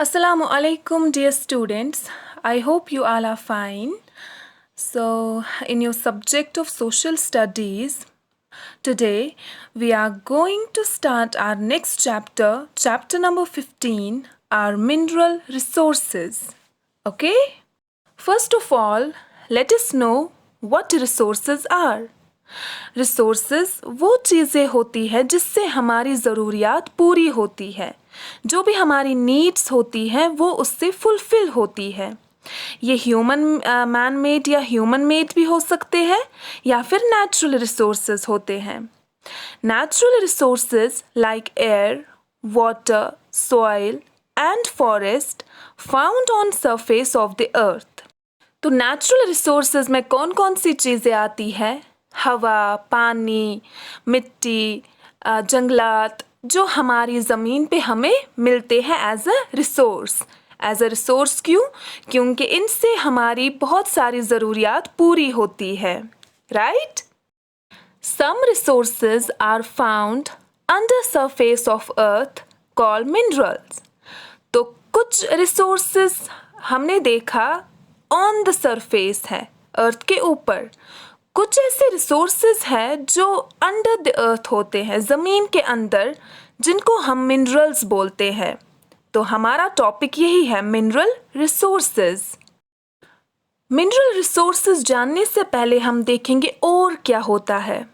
Assalamu alaikum, dear students. I hope you all are fine. So, in your subject of social studies, today we are going to start our next chapter, chapter number 15, our mineral resources. Okay? First of all, let us know what resources are. Resources वो चीज़ें होती है जिससे हमारी ज़रूरियात पूरी होती है, जो भी हमारी नीड्स होती हैं वो उससे फुलफ़िल होती है। ये ह्यूमन मैन मेड या ह्यूमन मेड भी हो सकते हैं या फिर नेचुरल रिसोर्सेज होते हैं। Natural resources like air, water, soil and forest found on surface of the अर्थ। तो नेचुरल रिसोर्सेज में कौन कौन सी चीज़ें आती है? हवा, पानी, मिट्टी, जंगलात, जो हमारी ज़मीन पे हमें मिलते हैं एज अ रिसोर्स। क्यों? क्योंकि इनसे हमारी बहुत सारी ज़रूरियात पूरी होती है, right? Some resources are found under surface of earth called minerals. तो कुछ रिसोर्सेज हमने देखा ऑन द सरफेस है, अर्थ के ऊपर। कुछ ऐसे रिसोर्सेज हैं जो अंडर द अर्थ होते हैं, ज़मीन के अंदर, जिनको हम मिनरल्स बोलते हैं। तो हमारा टॉपिक यही है, मिनरल रिसोर्सेज। मिनरल रिसोर्सेज जानने से पहले हम देखेंगे और क्या होता है।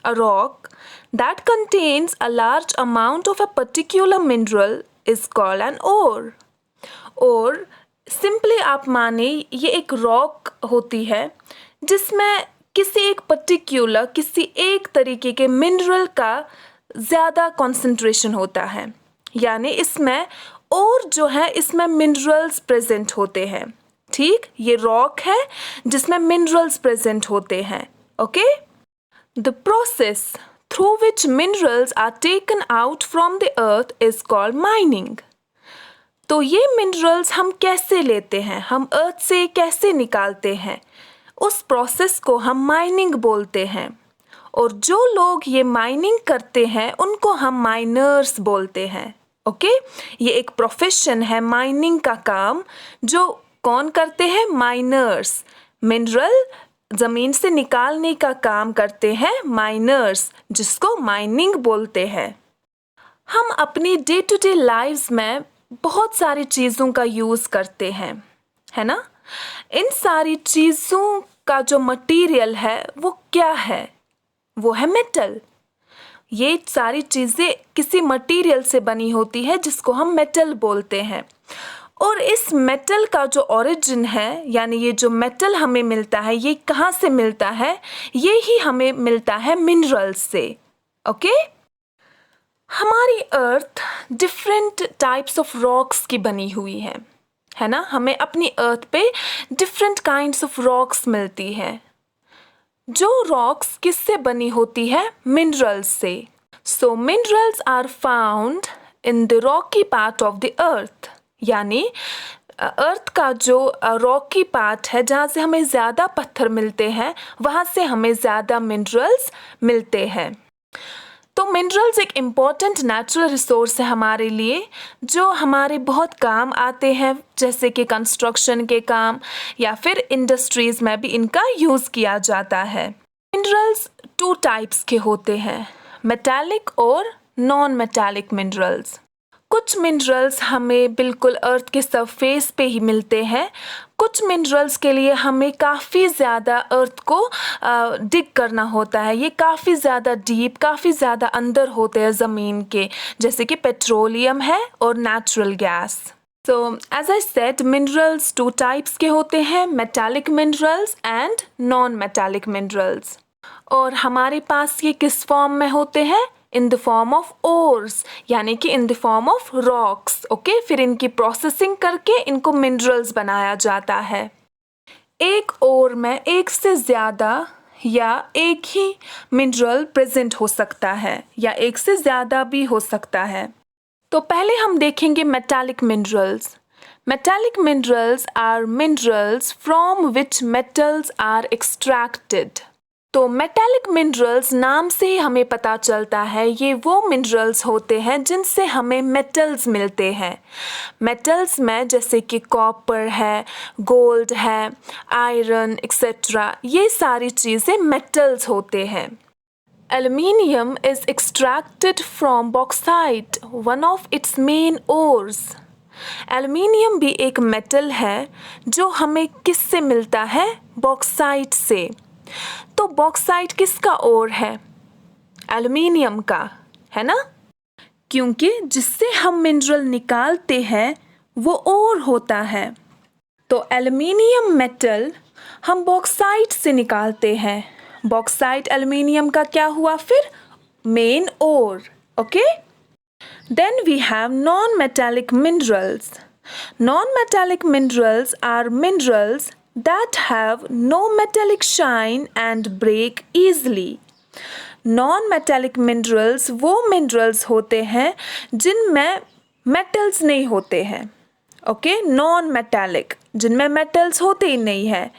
A rock that contains a large amount of a particular mineral is called an ore. और सिंपली आप माने ये एक रॉक होती है जिसमें किसी एक तरीके के मिनरल का ज़्यादा कंसंट्रेशन होता है, यानी इसमें और जो है इसमें मिनरल्स प्रेजेंट होते हैं। ठीक, ये रॉक है जिसमें मिनरल्स प्रेजेंट होते हैं। Okay, the process through which minerals are taken out from the earth is called mining. तो ये मिनरल्स हम कैसे लेते हैं, हम अर्थ से कैसे निकालते हैं, उस प्रोसेस को हम माइनिंग बोलते हैं। और जो लोग ये माइनिंग करते हैं उनको हम माइनर्स बोलते हैं। ओके, ये एक प्रोफेशन है माइनिंग का काम, जो कौन करते हैं? माइनर्स। मिनरल ज़मीन से निकालने का काम करते हैं माइनर्स, जिसको माइनिंग बोलते हैं। हम अपनी डे टू डे लाइव्स में बहुत सारी चीज़ों का यूज़ करते हैं, है ना? इन सारी चीज़ों का जो मटेरियल है वो क्या है? वो है मेटल। ये सारी चीज़ें किसी मटेरियल से बनी होती है जिसको हम मेटल बोलते हैं। और इस मेटल का जो ओरिजिन है, यानी ये जो मेटल हमें मिलता है, ये कहाँ से मिलता है? ये ही हमें मिलता है मिनरल्स से। ओके, हमारी अर्थ डिफरेंट टाइप्स ऑफ रॉक्स की बनी हुई है ना? हमें अपनी अर्थ पे डिफरेंट काइंड्स ऑफ रॉक्स मिलती है। जो रॉक्स किससे बनी होती है? मिनरल्स से। So minerals are found in the rocky part of the earth, यानी अर्थ का जो रॉकी पार्ट है, जहाँ से हमें ज़्यादा पत्थर मिलते हैं, वहाँ से हमें ज़्यादा मिनरल्स मिलते हैं। तो मिनरल्स एक इम्पॉर्टेंट नेचुरल रिसोर्स है हमारे लिए, जो हमारे बहुत काम आते हैं, जैसे कि कंस्ट्रक्शन के काम या फिर इंडस्ट्रीज़ में भी इनका यूज़ किया जाता है। मिनरल्स 2 टाइप्स के होते हैं, मेटालिक और नॉन मेटालिक मिनरल्स। कुछ मिनरल्स हमें बिल्कुल अर्थ के सरफेस पे ही मिलते हैं। कुछ मिनरल्स के लिए हमें काफ़ी ज़्यादा अर्थ को डिग करना होता है, ये काफ़ी ज़्यादा डीप, काफ़ी ज़्यादा अंदर होते हैं ज़मीन के, जैसे कि पेट्रोलियम है और natural gas. So as I said, minerals 2 types के होते हैं, metallic minerals and non metallic minerals. और हमारे पास ये किस फॉर्म में होते हैं? In the form of ores, यानी कि in the form of rocks. Okay, फिर इनकी प्रोसेसिंग करके इनको मिनरल्स बनाया जाता है। एक ओर में एक से ज़्यादा या एक ही मिनरल प्रेजेंट हो सकता है, या एक से ज़्यादा भी हो सकता है। तो पहले हम देखेंगे metallic minerals. Metallic minerals are minerals from which metals are extracted. तो मेटालिक मिनरल्स नाम से ही हमें पता चलता है ये वो मिनरल्स होते हैं जिनसे हमें मेटल्स मिलते हैं। मेटल्स में जैसे कि कॉपर है, गोल्ड है, आयरन एक्सेट्रा, ये सारी चीज़ें मेटल्स होते हैं। Aluminium is extracted from bauxite, one of its main ores. Aluminium भी एक मेटल है जो हमें किससे मिलता है? बॉक्साइट से। तो बॉक्साइट किसका ओर है? एल्यूमिनियम का, है ना? क्योंकि जिससे हम मिनरल निकालते हैं वो ओर होता है। तो एल्यूमिनियम मेटल हम बॉक्साइट से निकालते हैं। बॉक्साइट एल्यूमिनियम का क्या हुआ फिर? Main ore. Okay? Then we have non-metallic minerals. Non-metallic minerals are minerals that have no metallic shine and break easily. Non-metallic minerals वो minerals होते हैं जिनमें metals नहीं होते हैं। ओके, नॉन मेटालिक, जिनमें मेटल्स होते ही नहीं है।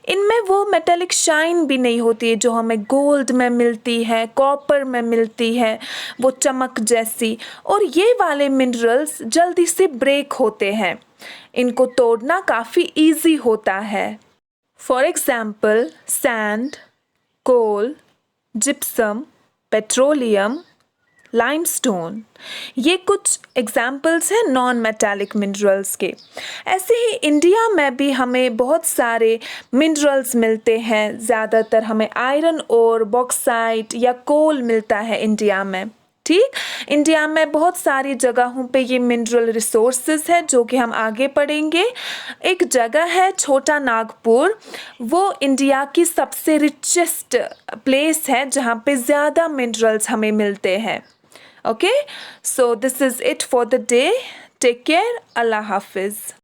इनमें वो मेटालिक शाइन भी नहीं होती है जो हमें गोल्ड में मिलती है, कॉपर में मिलती है, वो चमक जैसी। और ये वाले मिनरल्स जल्दी से ब्रेक होते हैं, इनको तोड़ना काफ़ी इजी होता है। For example sand, coal, gypsum, petroleum, limestone, ये कुछ एग्जाम्पल्स हैं नॉन मेटालिक मिनरल्स के। ऐसे ही इंडिया में भी हमें बहुत सारे मिनरल्स मिलते हैं। ज़्यादातर हमें आयरन और बॉक्साइट या कोल मिलता है इंडिया में। ठीक, इंडिया में बहुत सारी जगहों पे ये मिनरल रिसोर्सेज है जो कि हम आगे पढ़ेंगे। एक जगह है छोटा नागपुर, वो इंडिया की सबसे रिचेस्ट प्लेस है जहाँ पे ज़्यादा मिनरल्स हमें मिलते हैं। Okay, so this is it for the day. Take care. Allah Hafiz.